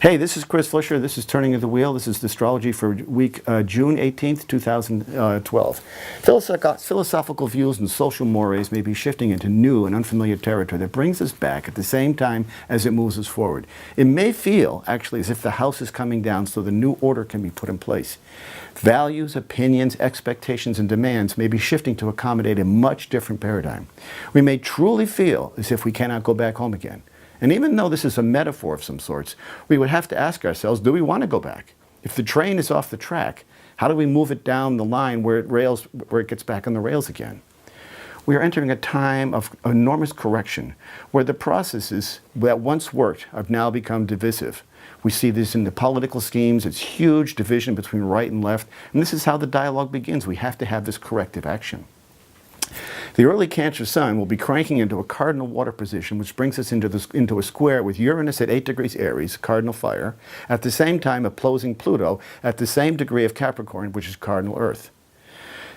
Hey, this is Chris Flisher. This is Turning of the Wheel. This is the astrology for week June 18th, 2012. Philosophical views and social mores may be shifting into new and unfamiliar territory that brings us back at the same time as it moves us forward. It may feel, actually, as if the house is coming down so the new order can be put in place. Values, opinions, expectations, and demands may be shifting to accommodate a much different paradigm. We may truly feel as if we cannot go back home again. And even though this is a metaphor of some sorts, we would have to ask ourselves, do we want to go back? If the train is off the track, how do we move it down the line where it gets back on the rails again? We are entering a time of enormous correction, where the processes that once worked have now become divisive. We see this in the political schemes. It's huge division between right and left, and this is how the dialogue begins. We have to have this corrective action. The early Cancer sun will be cranking into a cardinal water position, which brings us into a square with Uranus at 8 degrees Aries, cardinal fire, at the same time opposing Pluto at the same degree of Capricorn, which is cardinal earth.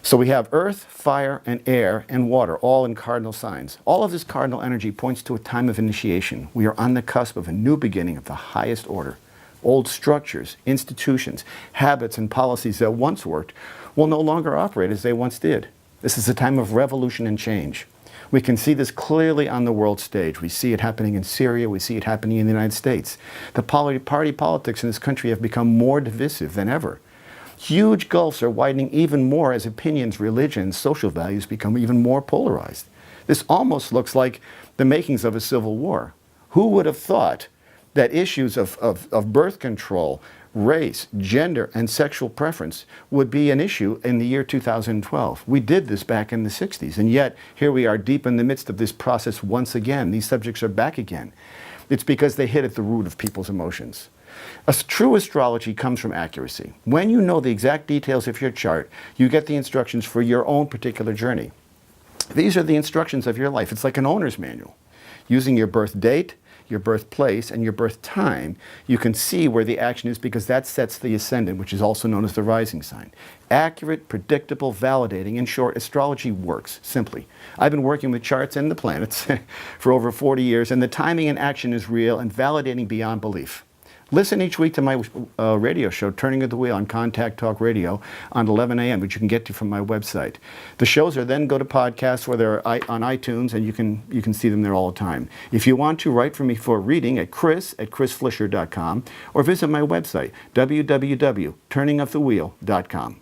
So we have earth, fire, and air, and water, all in cardinal signs. All of this cardinal energy points to a time of initiation. We are on the cusp of a new beginning of the highest order. Old structures, institutions, habits, and policies that once worked will no longer operate as they once did. This is a time of revolution and change. We can see this clearly on the world stage. We see it happening in Syria. We see it happening in the United States. The party politics in this country have become more divisive than ever. Huge gulfs are widening even more as opinions, religions, social values become even more polarized. This almost looks like the makings of a civil war. Who would have thought that issues of birth control, race, gender, and sexual preference would be an issue in the year 2012. We did this back in the 60s, and yet here we are deep in the midst of this process once again. These subjects are back again. It's because they hit at the root of people's emotions. A true astrology comes from accuracy. When you know the exact details of your chart, you get the instructions for your own particular journey. These are the instructions of your life. It's like an owner's manual. Using your birth date, your birthplace, and your birth time, you can see where the action is because that sets the ascendant, which is also known as the rising sign. Accurate, predictable, validating. In short, astrology works, simply. I've been working with charts and the planets for over 40 years, and the timing and action is real and validating beyond belief. Listen each week to my radio show, Turning of the Wheel, on Contact Talk Radio on 11 a.m., which you can get to from my website. The shows are then go to podcasts where they're on iTunes, and you can see them there all the time. If you want to, write for me for a reading at chris@chrisflisher.com or visit my website, www.turningofthewheel.com.